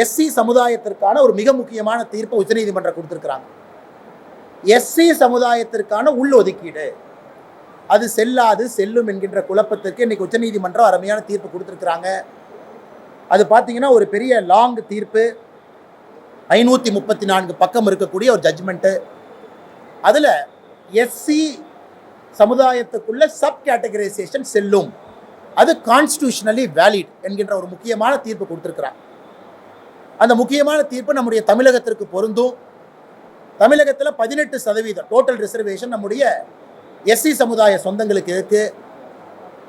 SC சமுதாயத்திற்கான ஒரு மிக முக்கியமான தீர்ப்பை உச்சநீதிமன்றம் கொடுத்திருக்கிறாங்க. எஸ்சி சமுதாயத்திற்கான உள்ஒதுக்கீடு அது செல்லாது செல்லும் என்கின்ற குழப்பத்திற்கு இன்னைக்கு உச்சநீதிமன்றம் அருமையான தீர்ப்பு கொடுத்திருக்கிறாங்க. அது பார்த்தீங்கன்னா ஒரு பெரிய லாங் தீர்ப்பு, 534 பக்கம் இருக்கக்கூடிய ஒரு ஜட்ஜ்மெண்ட்டு. அதில் எஸ்சி சமுதாயத்துக்குள்ள சப் கேட்டகரைசேஷன் செல்லும், அது கான்ஸ்டிடியூஷனலி வேலிட் என்கின்ற ஒரு முக்கியமான தீர்ப்பு கொடுத்திருக்கிறாங்க. அந்த முக்கியமான தீர்ப்பு நம்முடைய தமிழகத்திற்கு பொருந்தும். தமிழகத்தில் 18% டோட்டல் ரிசர்வேஷன் நம்முடைய எஸ்சி சமுதாய சொந்தங்களுக்கு இருக்கு.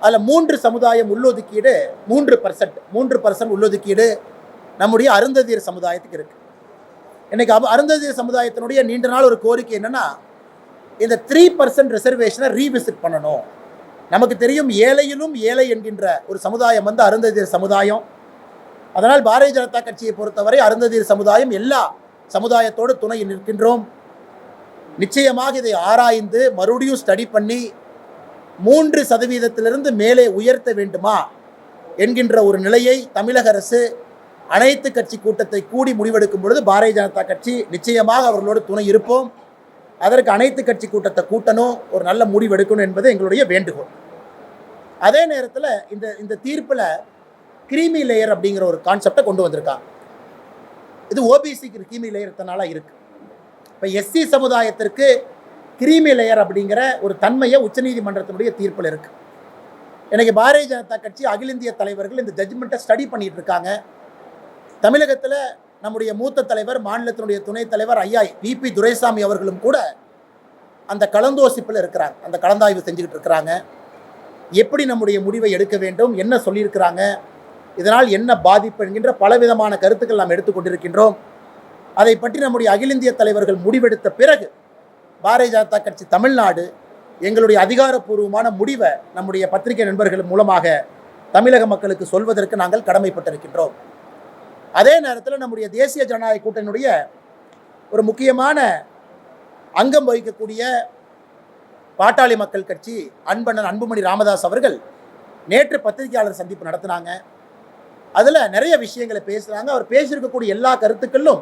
அதில் 3 சமுதாயம் உள்ளொதுக்கீடு, 3% உள்ளொதுக்கீடு நம்முடைய அருந்ததியர் சமுதாயத்துக்கு இருக்கு. இன்னைக்கு அருந்ததியர் சமுதாயத்தினுடைய நீண்ட நாள் ஒரு கோரிக்கை என்னன்னா, இந்த 3% ரிசர்வேஷனை ரீவிசிட் பண்ணணும். நமக்கு தெரியும், ஏழையிலும் ஏழை என்கின்ற ஒரு சமுதாயம் வந்து அருந்ததியர் சமுதாயம். அதனால் பாரதிய ஜனதா கட்சியை பொறுத்தவரை அருந்ததியர் சமுதாயம் எல்லா சமுதாயத்தோடு துணை நிற்கின்றோம். நிச்சயமாக இதை ஆராய்ந்து மறுபடியும் ஸ்டடி பண்ணி 3% மேலே உயர்த்த வேண்டுமா என்கின்ற ஒரு நிலையை தமிழக அரசு அனைத்து கட்சி கூட்டத்தை கூடி முடிவெடுக்கும் பொழுது பாரதிய ஜனதா கட்சி நிச்சயமாக அவர்களோடு துணை இருப்போம். அதற்கு அனைத்து கட்சி கூட்டத்தை கூட்டணும், ஒரு நல்ல முடிவெடுக்கணும் என்பது எங்களுடைய வேண்டுகோள். அதே நேரத்தில் இந்த தீர்ப்பில் கிரீமி லேயர் அப்படிங்கிற ஒரு கான்செப்டை கொண்டு வந்திருக்காங்க. இது ஓபிசிக்கு கிரீமி லேயர் இத்தனால இருக்கு. இப்போ எஸ்சி சமுதாயத்திற்கு கிரீமி லேயர் அப்படிங்கிற ஒரு தன்மையை உச்சநீதிமன்றத்தினுடைய தீர்ப்பில் இருக்கு. எனக்கு பாரதிய ஜனதா கட்சி அகில இந்திய தலைவர்கள் இந்த ஜட்ஜ்மெண்ட்டை ஸ்டடி பண்ணிட்டு இருக்காங்க. தமிழகத்தில் நம்முடைய மூத்த தலைவர், மாநிலத்தினுடைய துணைத் தலைவர் ஐயா விபி துரைசாமி அவர்களும் கூட அந்த கலந்தோசிப்பில் இருக்கிறாங்க, அந்த கலந்தாய்வு செஞ்சுக்கிட்டு இருக்கிறாங்க. எப்படி நம்முடைய முடிவை எடுக்க வேண்டும், என்ன சொல்லியிருக்கிறாங்க, இதனால் என்ன பாதிப்பு என்கின்ற பலவிதமான கருத்துக்கள் நாம் எடுத்துக்கொண்டிருக்கின்றோம். அதை பற்றி நம்முடைய அகில இந்திய தலைவர்கள் முடிவெடுத்த பிறகு பாரதிய ஜனதா கட்சி தமிழ்நாடு எங்களுடைய அதிகாரப்பூர்வமான முடிவை நம்முடைய பத்திரிகை நண்பர்கள் மூலமாக தமிழக மக்களுக்கு சொல்வதற்கு நாங்கள் கடமைப்பட்டிருக்கின்றோம். அதே நேரத்தில் நம்முடைய தேசிய ஜனநாயக கூட்டணியுடைய ஒரு முக்கியமான அங்கம் வகிக்கக்கூடிய பாட்டாளி மக்கள் கட்சி அன்பண்ணன் அன்புமணி ராமதாஸ் அவர்கள் நேற்று பத்திரிகையாளர் சந்திப்பு நடத்தினாங்க. அதில் நிறைய விஷயங்களை பேசுகிறாங்க. அவர் பேசியிருக்கக்கூடிய எல்லா கருத்துக்களும்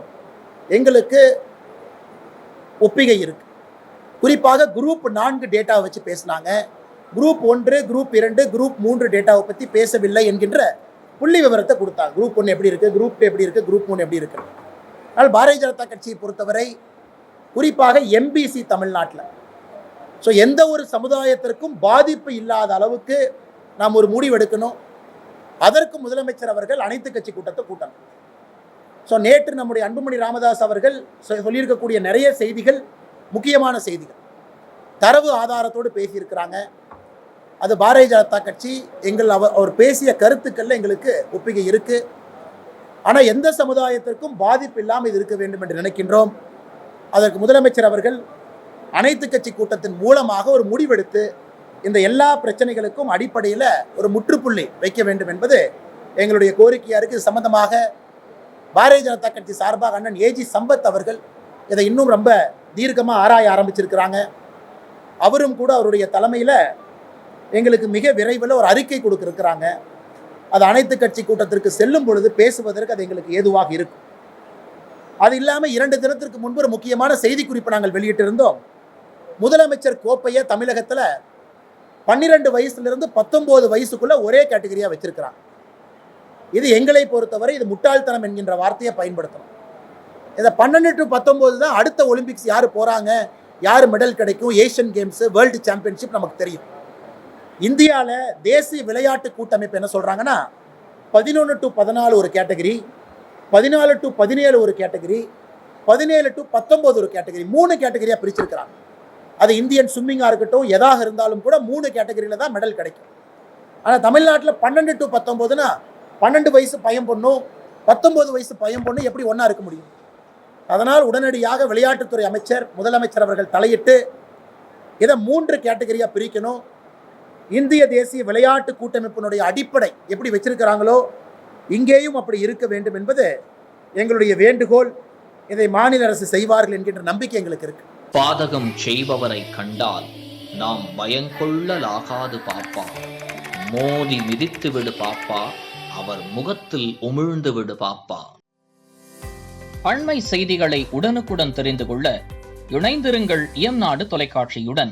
எங்களுக்கு ஒப்பிகை இருக்கு. குறிப்பாக குரூப் 4 டேட்டாவை வச்சு பேசினாங்க. குரூப் 1, குரூப் 2, குரூப் 3 டேட்டாவை பற்றி பேசவில்லை என்கின்ற புள்ளி விவரத்தை கொடுத்தாங்க. குரூப் 1 எப்படி இருக்குது, குரூப் 2 எப்படி இருக்குது, குரூப் 3 எப்படி இருக்குது. ஆனால் பாரதிய ஜனதா கட்சியை பொறுத்தவரை குறிப்பாக எம்பிசி தமிழ்நாட்டில் எந்த ஒரு சமுதாயத்திற்கும் பாதிப்பு இல்லாத அளவுக்கு நாம் ஒரு முடிவெடுக்கணும். அதற்கு முதலமைச்சர் அவர்கள் அனைத்து கட்சி கூட்டத்தை கூட்டணும். நேற்று நம்முடைய அன்புமணி ராமதாஸ் அவர்கள் சொல்லியிருக்கக்கூடிய நிறைய செய்திகள் முக்கியமான செய்திகள், தரவு ஆதாரத்தோடு பேசியிருக்கிறாங்க. அது பாரதிய ஜனதா கட்சி அவர் பேசிய கருத்துக்களில் எங்களுக்கு ஒப்புகை இருக்குது. ஆனால் எந்த சமுதாயத்திற்கும் பாதிப்பு இல்லாமல் இது இருக்க வேண்டும் என்று நினைக்கின்றோம். அதற்கு முதலமைச்சர் அவர்கள் அனைத்து கட்சி கூட்டத்தின் மூலமாக ஒரு முடிவெடுத்து இந்த எல்லா பிரச்சனைகளுக்கும் அடிப்படையில் ஒரு முற்றுப்புள்ளி வைக்க வேண்டும் என்பது எங்களுடைய கோரிக்கையாக இருக்குது. சம்பந்தமாக பாரதிய ஜனதா கட்சி சார்பாக அண்ணன் ஏஜி சம்பத் அவர்கள் இதை இன்னும் ரொம்ப தீர்க்கமாக ஆராய ஆரம்பிச்சிருக்கிறாங்க. அவரும் கூட அவருடைய தலைமையில் எங்களுக்கு மிக விரைவில் ஒரு அறிக்கை கொடுக்கிருக்கிறாங்க. அது அனைத்து கட்சி கூட்டத்திற்கு செல்லும் பொழுது பேசுவதற்கு அது எங்களுக்கு ஏதுவாக இருக்கும். அது இல்லாமல் 2 தினத்திற்கு முன்பு ஒரு முக்கியமான செய்தி குறிப்பு நாங்கள் வெளியிட்டிருந்தோம். முதலமைச்சர் கோப்பையை தமிழகத்தில் 12 வயசுலேருந்து 19 வயசுக்குள்ள ஒரே கேட்டகரியாக வச்சிருக்கிறாங்க. இது எங்களை பொறுத்தவரை இது முட்டாள்தனம் என்கின்ற வார்த்தையை பயன்படுத்தணும். இதை 12 to 19 தான் அடுத்த ஒலிம்பிக்ஸ் யார் போகிறாங்க, யார் மெடல் கிடைக்கும், ஏஷியன் கேம்ஸு, வேர்ல்டு சாம்பியன்ஷிப் நமக்கு தெரியும். இந்தியாவில் தேசிய விளையாட்டு கூட்டமைப்பு என்ன சொல்கிறாங்கன்னா 11 to 14 ஒரு கேட்டகரி, 14 to 17 ஒரு கேட்டகரி, 17 to 19 ஒரு கேட்டகரி, 3 கேட்டகரியாக பிரிச்சிருக்கிறாங்க. அது இந்தியன் ஸ்விம்மிங்காக இருக்கட்டும், எதாக இருந்தாலும் கூட 3 கேட்டகரியில் தான் மெடல் கிடைக்கும். ஆனால் தமிழ்நாட்டில் 12 to 19னா 12 வயசு பையன் பொண்ணும் 19 வயசு பையன் பொண்ணும் எப்படி ஒன்றா இருக்க முடியும்? அதனால் உடனடியாக விளையாட்டுத்துறை அமைச்சர், முதலமைச்சர் அவர்கள் தலையிட்டு இதை 3 கேட்டகரியாக பிரிக்கணும். இந்திய தேசிய விளையாட்டு கூட்டமைப்பினுடைய அடிப்படை எப்படி வச்சிருக்கிறாங்களோ இங்கேயும் அப்படி இருக்க வேண்டும் என்பது எங்களுடைய வேண்டுகோள். இதை மாநில அரசு செய்வார்கள் என்கின்ற நம்பிக்கை எங்களுக்கு இருக்கு. பாதகம் செய்பவரை கண்டால் நாம் பயங்கொள்ளலாகாது பாப்பா, மோதி மிதித்து விடு பாப்பா, அவர் முகத்தில் உமிழ்ந்து விடு பாப்பா. அண்மை செய்திகளை உடனுக்குடன் தெரிந்து கொள்ள இணைந்திருங்கள் இயம்நாடு தொலைக்காட்சியுடன்.